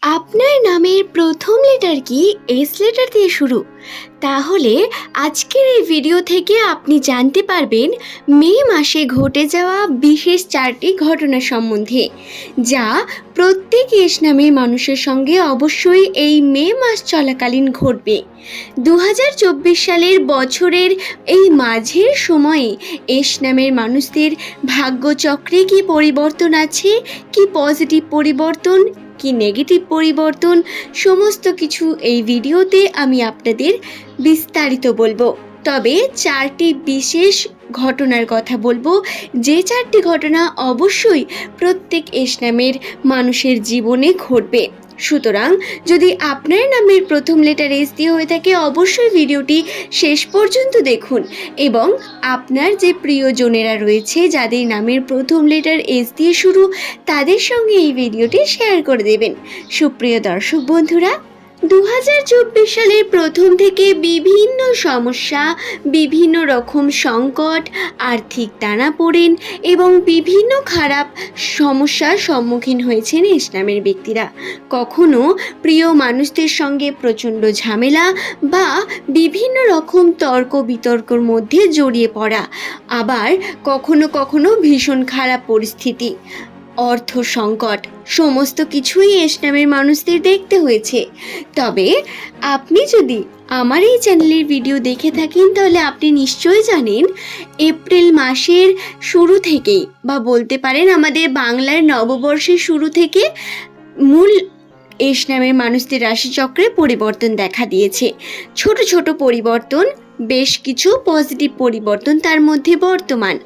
আপনার নামের প্রথম লেটার কি এস লেটার দিয়ে শুরু? তাহলে আজকের এই ভিডিও থেকে আপনি জানতে পারবেন মে মাসে ঘটে যাওয়া বিশেষ 4টি ঘটনা সম্বন্ধে, যা প্রত্যেক এস নামের মানুষের সঙ্গে অবশ্যই এই মে মাস চলাকালীন ঘটবে। 2024 সালের বছরের এই মাঝের সময়ে এস নামের মানুষদের ভাগ্যচক্রে কি পরিবর্তন আছে, কি পজিটিভ পরিবর্তন, কি নেগেটিভ পরিবর্তন, সমস্ত কিছু এই ভিডিওতে আমি আপনাদের বিস্তারিত বলবো। তবে 4টি বিশেষ ঘটনার কথা বলবো, যে 4টি ঘটনা অবশ্যই প্রত্যেক এস নামের মানুষের জীবনে ঘটবে। সুতরাং যদি আপনার নামের প্রথম লেটার এস দিয়ে হয়ে থাকে, অবশ্যই ভিডিওটি শেষ পর্যন্ত দেখুন এবং আপনার যে প্রিয়জনেরা রয়েছে যাদের নামের প্রথম লেটার এস দিয়ে শুরু, তাদের সঙ্গে এই ভিডিওটি শেয়ার করে দেবেন। সুপ্রিয় দর্শক বন্ধুরা, 2024 সালের প্রথম থেকে বিভিন্ন সমস্যা, বিভিন্ন রকম সংকট, আর্থিক টানাপোড়েন এবং বিভিন্ন খারাপ সমস্যার সম্মুখীন হয়েছেন এস নামের ব্যক্তিরা। কখনো প্রিয় মানুষদের সঙ্গে প্রচণ্ড ঝামেলা বা বিভিন্ন রকম তর্ক বিতর্কর মধ্যে জড়িয়ে পড়া, আবার কখনো কখনো ভীষণ খারাপ পরিস্থিতি, অর্থ সংকট, সমস্ত কিছুই এস নামের মানুষদের দেখতে হয়েছে। তবে আপনি যদি আমার এই চ্যানেলের ভিডিও দেখে থাকেন, তাহলে আপনি নিশ্চয়ই জানেন এপ্রিল মাসের শুরু থেকেই, বা বলতে পারেন আমাদের বাংলার নববর্ষের শুরু থেকে মূল এস নামের মানুষদের রাশিচক্রে পরিবর্তন দেখা দিয়েছে। ছোট ছোট পরিবর্তন, বেশ কিছু পজিটিভ পরিবর্তন তার মধ্যে বর্তমান।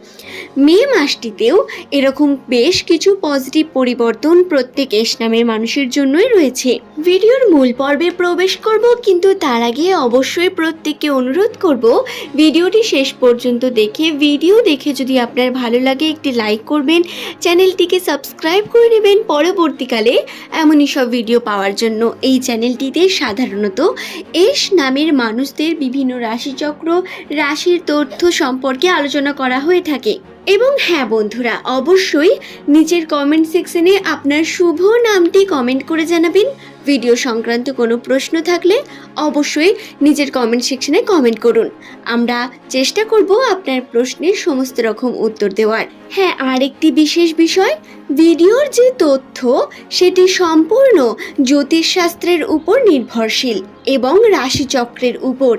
মে মাসটিতেও এরকম বেশ কিছু পজিটিভ পরিবর্তন প্রত্যেক এস নামের মানুষের জন্যই রয়েছে। ভিডিওর মূল পর্বে প্রবেশ করব, কিন্তু তার আগে অবশ্যই প্রত্যেককে অনুরোধ করব ভিডিওটি শেষ পর্যন্ত ভিডিও দেখে যদি আপনার ভালো লাগে একটি লাইক করবেন, চ্যানেলটিকে সাবস্ক্রাইব করে নেবেন পরবর্তীকালে এমনই সব ভিডিও পাওয়ার জন্য। এই চ্যানেলটিতে সাধারণত এস নামের মানুষদের বিভিন্ন রাশিচক্র, রাশির তথ্য সম্পর্কে আলোচনা করা হয়ে থাকে। এবং হ্যাঁ বন্ধুরা, অবশ্যই নিচের কমেন্ট সেকশনে আপনার শুভ নামটি কমেন্ট করে জানাবেন। ভিডিও সংক্রান্ত কোনো প্রশ্ন থাকলে অবশ্যই নিচের কমেন্ট সেকশনে কমেন্ট করুন, আমরা চেষ্টা করব আপনার প্রশ্নের সমস্ত রকম উত্তর দেওয়ার। হ্যাঁ, আর একটি বিশেষ বিষয়, ভিডিওর যে তথ্য সেটি সম্পূর্ণ জ্যোতিষশাস্ত্রের উপর নির্ভরশীল এবং রাশিচক্রের উপর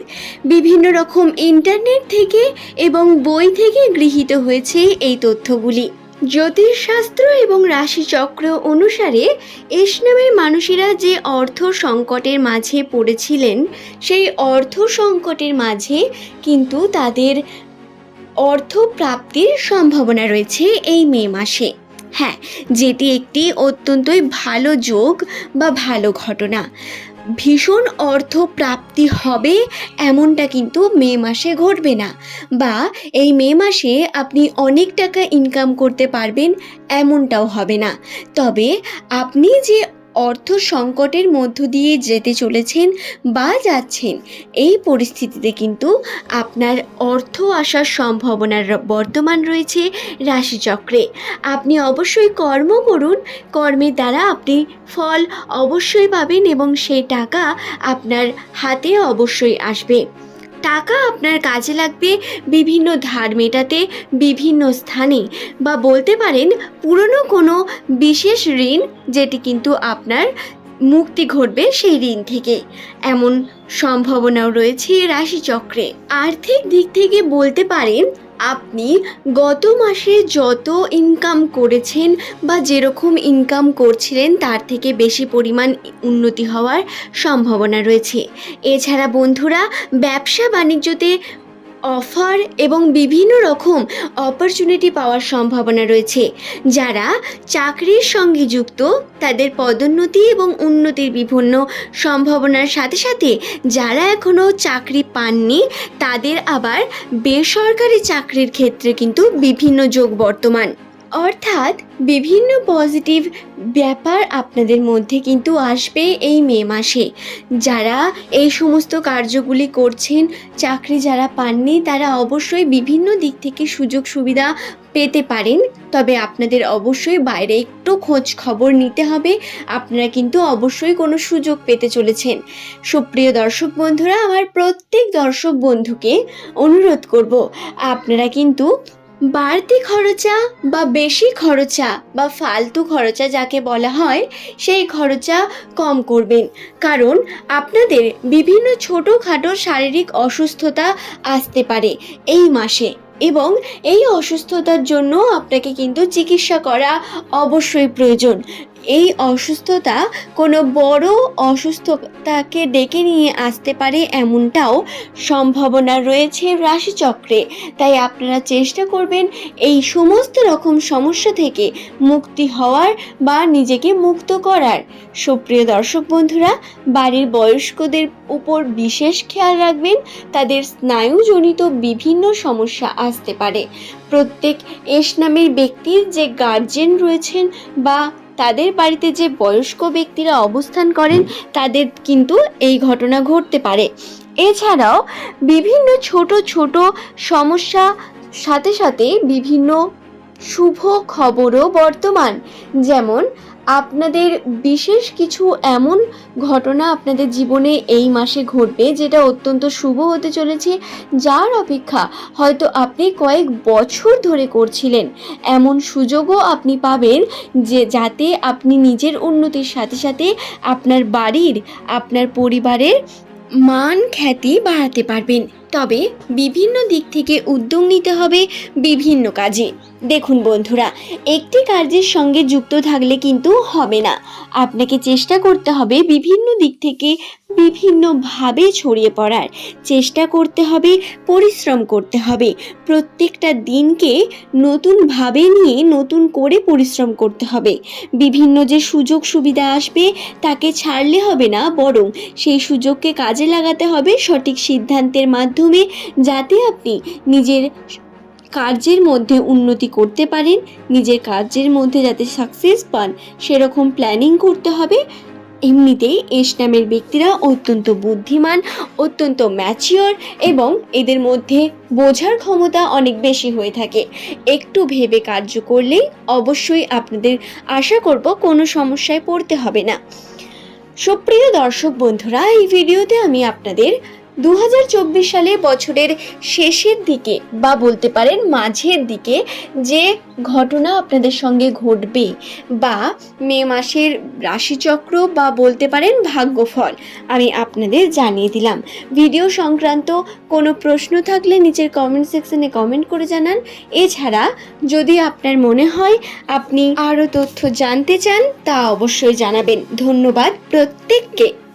বিভিন্ন রকম ইন্টারনেট থেকে এবং বই থেকে গৃহীত হয়েছে এই তথ্যগুলি। জ্যোতিষশাস্ত্র এবং রাশিচক্র অনুসারে এস নামের মানুষেরা যে অর্থ সংকটের মাঝে পড়েছিলেন, সেই অর্থ সংকটের মাঝে কিন্তু তাদের অর্থ প্রাপ্তির সম্ভাবনা রয়েছে এই মে মাসে। হ্যাঁ, যেটি একটি অত্যন্তই ভালো যোগ বা ভালো ঘটনা। ভীষণ অর্থ প্রাপ্তি হবে এমনটা কিন্তু মে মাসে ঘটবে না, বা এই মে মাসে আপনি অনেক টাকা ইনকাম করতে পারবেন এমনটাও হবে না। তবে আপনি যে অর্থ সংকটের মধ্য দিয়ে যেতে চলেছেন বা যাচ্ছেন, এই পরিস্থিতিতে কিন্তু আপনার অর্থ আসার সম্ভাবনার বর্তমান রয়েছে রাশিচক্রে। আপনি অবশ্যই কর্ম করুন, কর্মের দ্বারা আপনি ফল অবশ্যই পাবেন এবং সেই টাকা আপনার হাতে অবশ্যই আসবে। টাকা আপনার কাজে লাগবে বিভিন্ন ধার মেটাতে, বিভিন্ন স্থানে, বা বলতে পারেন পুরনো কোনো বিশেষ ঋণ, যেটি কিন্তু আপনার মুক্তি ঘটবে সেই ঋণ থেকে, এমন সম্ভাবনাও রয়েছে রাশিচক্রে। আর্থিক দিক থেকে বলতে পারেন আপনি গত মাসে যত ইনকাম করেছেন বা যেরকম ইনকাম করছিলেন তার থেকে বেশি পরিমাণ উন্নতি হওয়ার সম্ভাবনা রয়েছে। এছাড়া বন্ধুরা, ব্যবসা বাণিজ্যতে অফার এবং বিভিন্ন রকম অপরচুনিটি পাওয়ার সম্ভাবনা রয়েছে। যারা চাকরির সঙ্গে যুক্ত, তাদের পদোন্নতি এবং উন্নতির বিভিন্ন সম্ভাবনার সাথে সাথে যারা এখনও চাকরি পাননি, তাদের আবার বেসরকারি চাকরির ক্ষেত্রে কিন্তু বিভিন্ন যোগ বর্তমান। অর্থাৎ বিভিন্ন পজিটিভ ব্যাপার আপনাদের মধ্যে কিন্তু আসবে এই মে মাসে। যারা এই সমস্ত কার্যগুলি করছেন, চাকরি যারা পাননি, তারা অবশ্যই বিভিন্ন দিক থেকে সুযোগ সুবিধা পেতে পারেন। তবে আপনাদের অবশ্যই বাইরে একটু খোঁজ খবর নিতে হবে, আপনারা কিন্তু অবশ্যই কোনো সুযোগ পেতে চলেছেন। সুপ্রিয় দর্শক বন্ধুরা, আমার প্রত্যেক দর্শক বন্ধুকে অনুরোধ করব, আপনারা কিন্তু বাড়তি খরচা বা বেশি খরচা বা ফালতু খরচা যাকে বলা হয়, সেই খরচা কম করবেন। কারণ আপনাদের বিভিন্ন ছোটোখাটো শারীরিক অসুস্থতা আসতে পারে এই মাসে, এবং এই অসুস্থতার জন্য আপনাকে কিন্তু চিকিৎসা করা অবশ্যই প্রয়োজন। এই অসুস্থতা কোনো বড় অসুস্থতাকে ডেকে নিয়ে আসতে পারে, এমনটাও সম্ভাবনা রয়েছে রাশিচক্রে। তাই আপনারা চেষ্টা করবেন এই সমস্ত রকম সমস্যা থেকে মুক্তি হওয়ার বা নিজেকে মুক্ত করার। সুপ্রিয় দর্শক বন্ধুরা, বাড়ির বয়স্কদের উপর বিশেষ খেয়াল রাখবেন, তাদের স্নায়ুজনিত বিভিন্ন সমস্যা আসতে পারে। প্রত্যেক এস নামের ব্যক্তির যে গার্জেন রয়েছেন বা তাদের বাড়িতে যে বয়স্ক ব্যক্তিরা অবস্থান করেন, তাদের কিন্তু এই ঘটনা ঘটতে পারে। এছাড়াও বিভিন্ন ছোট ছোট সমস্যা সাথে সাথে বিভিন্ন শুভ খবরও বর্তমান। যেমন আপনাদের বিশেষ কিছু এমন ঘটনা আপনাদের জীবনে এই মাসে ঘটবে যেটা অত্যন্ত শুভ হতে চলেছে, যার অপেক্ষা হয়তো আপনি কয়েক বছর ধরে করছিলেন। এমন সুযোগও আপনি পাবেন যে যাতে আপনি নিজের উন্নতির সাথে সাথে আপনার বাড়ির, আপনার পরিবারের মান খ্যাতি বাড়াতে পারবেন। তবে বিভিন্ন দিক থেকে উদ্যোগ নিতে হবে বিভিন্ন কাজে। দেখুন বন্ধুরা, একটি কার্যের সঙ্গে যুক্ত থাকলে কিন্তু হবে না, আপনাকে চেষ্টা করতে হবে বিভিন্ন দিক থেকে বিভিন্নভাবে ছড়িয়ে পড়ার চেষ্টা করতে হবে, পরিশ্রম করতে হবে। প্রত্যেকটা দিনকে নতুনভাবে নিয়ে নতুন করে পরিশ্রম করতে হবে। বিভিন্ন যে সুযোগ সুবিধা আসবে তাকে ছাড়লে হবে না, বরং সেই সুযোগকে কাজে লাগাতে হবে সঠিক সিদ্ধান্তের মাধ্যমে, যাতে আপনি নিজের কার্যের মধ্যে উন্নতি করতে পারেন, নিজের কার্যের মধ্যে যাতে সাকসেস পান সেরকম প্ল্যানিং করতে হবে। এমনিতেই এস নামের ব্যক্তিরা অত্যন্ত বুদ্ধিমান, অত্যন্ত ম্যাচিওর, এবং এদের মধ্যে বোঝার ক্ষমতা অনেক বেশি হয়ে থাকে। একটু ভেবে কার্য করলেই অবশ্যই আপনাদের আশা করব কোনো সমস্যায় পড়তে হবে না। সুপ্রিয় দর্শক বন্ধুরা, এই ভিডিওতে আমি আপনাদের 2024 সালে বছরের শেষের দিকে বা বলতে পারেন মাঝের দিকে যে ঘটনা আপনাদের সঙ্গে ঘটবে, বা মে মাসের রাশিচক্র বা বলতে পারেন ভাগ্যফল আমি আপনাদের জানিয়ে দিলাম। ভিডিও সংক্রান্ত কোনো প্রশ্ন থাকলে নিচের কমেন্ট সেকশনে কমেন্ট করে জানান। এছাড়া যদি আপনার মনে হয় আপনি আরও তথ্য জানতে চান, তা অবশ্যই জানাবেন। ধন্যবাদ প্রত্যেককে।